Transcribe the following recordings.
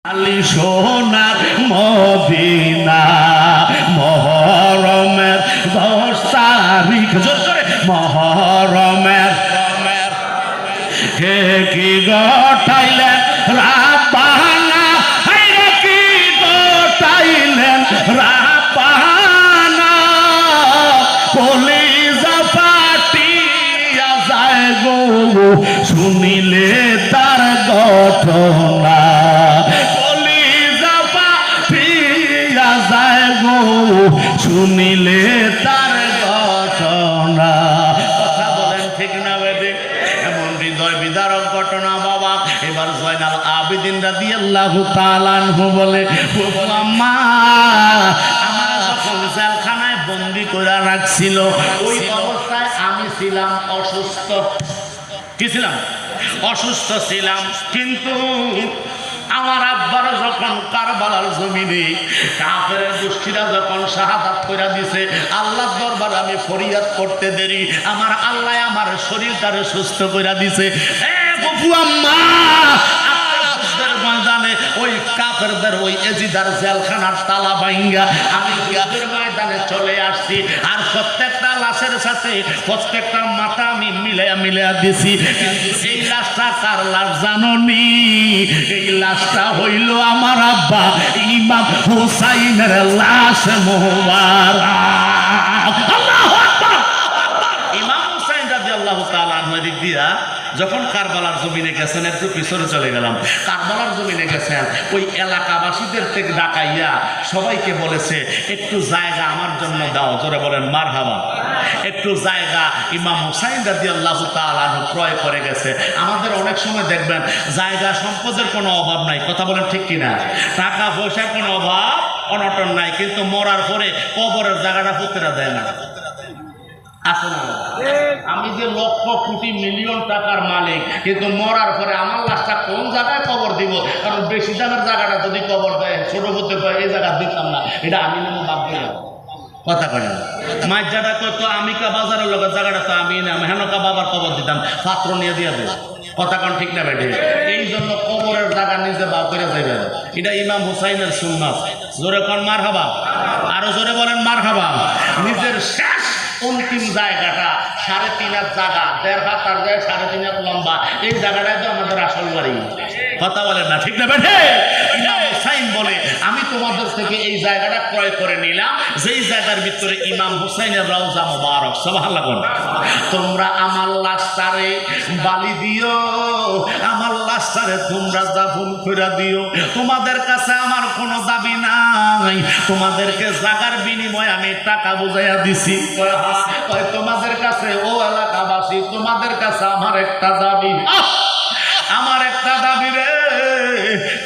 আলি সোনার মদিনা মহরমের 10 তারিখ মহরমের কে কি গটাইলেন রাব্বানা হায়রে কি গটাইলেন রাব্বানা কলিজা ফাটিয়া যায় গো শুনিলে তার ঘটনা শুনিলে তার ঘটনা কথা বলেন ঠিক না বেদে এমন হৃদয় বিদারক ঘটনা বাবা। এবার জয়নাল আবেদিন রাদিয়াল্লাহু তাআলা আনহু বলে আম্মা আমার যখন জেলখানায় বন্দি করে রাখছিল ওই অবস্থায় আমি ছিলাম অসুস্থ। কি ছিলাম? অসুস্থ ছিলাম। কিন্তু আমার আব্বার যখন কারবালার জমিনে কাফেরের গোষ্ঠীরা যখন শাহাদাত কইরা দিছে আল্লাহর দরবারে আমি ফরিয়াদ করতে দেরি আমার আল্লাহ আমার শরীরটারে সুস্থ কইরা দিছে। এ বাবু আম্মা ময়দানে ওই কাফেরদের ওই এজিদার জেলখানার তালা ভাঙ্গা আমি যুদ্ধের ময়দানে চলে আসছি আর প্রত্যেকটা লাশের সাথে প্রত্যেকটা মাথা আমি মিলাইয়া দিছি। কিন্তু এই লাশটা কার লাশ জানোনি? এই লাশটা হইল আমার আব্বা ইমাম হুসাইনের লাশ মোবারক। আল্লাহু আকবার। ইমাম হুসাইন রাদিয়াল্লাহু তাআলা আনহু দিক দিয়া যখন কারবালার জমিনে গেছেন একটু পিছনে চলে গেলাম। কারবালার জমিনে গেছেন ওই এলাকাবাসীদের থেকে ডাকাইয়া সবাইকে বলেছে একটু জায়গা আমার জন্য দাও। জোরে বলেন মারহাবা। একটু জায়গা ইমাম হুসাইন রাদিয়াল্লাহু তাআলা আনহু ক্রয় করে গেছে। আমাদের অনেক সময় দেখবেন জায়গা সম্পদের কোনো অভাব নাই, কথা বলেন ঠিক কিনা? টাকা পয়সার কোনো অভাব অনটন নাই, কিন্তু মরার পরে কবরের জায়গাটা পুত্রা দেয় না। আমি যে লক্ষ কোটি মিলিয়ন টাকার মালিক, কিন্তু মরার পরে আমার লাশটা কোন জায়গায় কবর দিব? কারণ বেশি দামের জায়গাটা যদি কবর দেয় ছোট হতে পারে এই জায়গা দিতাম না, এটা আমি নেবো বাদ দিলাম। কথা কয় না? মাছ যারা করতো আমিকা বাজারের লোকের জায়গাটা তো আমি না হেনকা বাবার কবর দিতাম, পাত্র নিয়ে দিয়ে দেব। কথা কন ঠিক না বেঠে? এই জন্য কবরের জায়গা নিজে বার করে যাইবেন, এটা ইমাম হুসাইনের সুন্নাত। জোরে কন মারহাবা, আরো জোরে বলেন মারহাবা। নিজের শেষ অন্তিম জায়গাটা 3.5 হাত জায়গা, 1.5 হাত আর যায় 3.5 হাত লম্বা, এই জায়গাটাই তো আমাদের আসল বাড়ি। কথা বলেন না ঠিক না বেঠে? ইমাম হুসাইন বলে আমি তোমাদের থেকে এই জায়গাটা ক্রয় করে নিলাম, যেই জায়গার ভিতরে ইমাম হুসাইনের রওজা মোবারক। সুবহানাল্লাহ। তোমরা আমার লাশটারে বালি দিও, আমার লাশটারে তোমরা দাফন করে দিও। তোমাদের কাছে আমার কোনো দাবি নাই, তোমাদেরকে জায়গার বিনিময়ে আমি টাকা বুঝাইয়া দিছি। তোমাদের কাছে ও এলাকাবাসী তোমাদের কাছে আমার একটা দাবি, আমার একটা দাবি রে,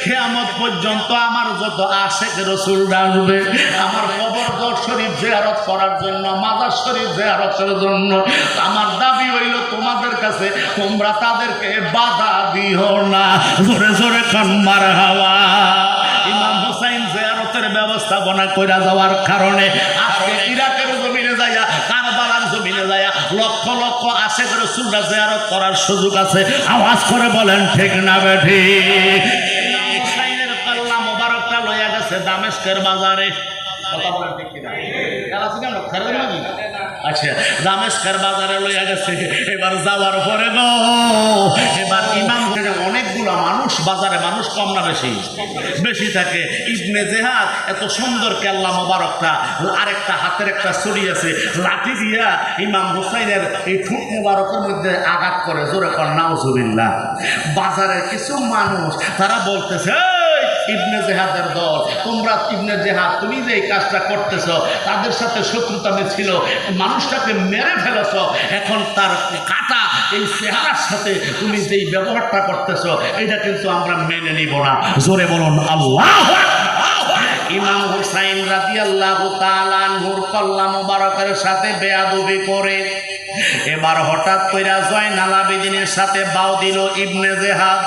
কিয়ামত পর্যন্ত আমার যত আশিক রাসূল আসবে আমার কবর শরীফ জিয়ারত করার জন্য, মাজার শরীফ জিয়ারতের জন্য, আমার দাবি হইল তোমাদের কাছে তোমরা তাদেরকে বাধা দিও না। জোরে জোরে কান মারহাবা। ইমাম হুসাইন জিয়ারতের ব্যবস্থাপনা কইরা যাওয়ার কারণে আজকে ইরাকের জমিনে যাইয়া কারবালার জমিনে যাইয়া লক্ষ লক্ষ আশিক রাসূলরা জিয়ারত করার সুযোগ আছে। আওয়াজ করে বলেন ঠিক না বেঠি? দামেস্কের বাজারে। কথা বলেন ঠিক কিনা? আচ্ছা, দামেস্কের বাজারে লইয়া গেছে। এবার যাওয়ার পরে গো এবার ইমাম অনেকগুলো মানুষ, বাজারে মানুষ কম না বেশি? বেশি থাকে। ইবনে জেহাদ এত সুন্দর কেল্লা মোবারকটা আরেকটা হাতের একটা ছড়ি আছে, লাঠি দিয়া ইমাম হুসাইনের এই ঠোঁট মোবারকের মধ্যে আঘাত করে। জোরে কর নাউজুবিল্লাহ। বাজারের কিছু মানুষ তারা বলতেছে ইবনে জেহাদের দল, তোমরা ইবনে জেহাদ তুমি যে এই কাজটা করতেছ তাদের সাথে শত্রুতা ছিল, মানুষটাকে মেরে ফেলেছ, এখন তার কাটা এই চেহারার সাথে তুমি যেই ব্যবহারটা করতেছ এটা কিন্তু আমরা মেনে নিব না। জোরে বলুন আল্লাহু আকবার। ইমাম হুসাইন রাদিয়াল্লাহু তাআলা আনহুর কল্লা মোবারকের সাথে বেয়াদবি করে এবার হঠাৎ কইরা জয়নাল আবেদিনের সাথে বাউ দিল ইবনে জেহাদ।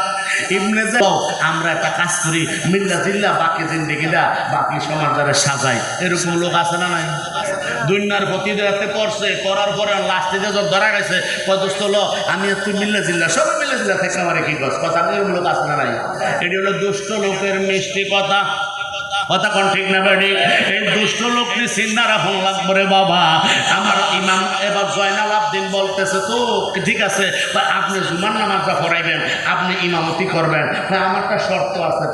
ইবনে জেহাদ আমরা একটা কাজ করি, মিল্লা জিল্লা বাকি জিন্দেগিটা বাকি সমাজে সাজাই, এরকম লোক আছে না নাই? দুনিয়ার প্রতিদিন করছে, করার পরে লাস্টে যে ধরা গেছে কত আমি তুই মিল্লা জিল্লা সবাই মিলে বেশিটা থেকে আমার কি গছ কথা এরকম লোক আছে না নাই? এটি হলো দুষ্ট লোকের মিষ্টি কথা। কথা কোন ঠিক না বেড়ি? এই দুষ্ট লোকটি চিন্তা রাখুন লাগবে রে বাবা। আমার ইমাম এবার জয়নাল আবদিন বলতেছে তো ঠিক আছে আপনি জুমার নামাজটা পড়াইবেন, আপনি ইমামতি করবেন, আমারটা শর্ত আছে।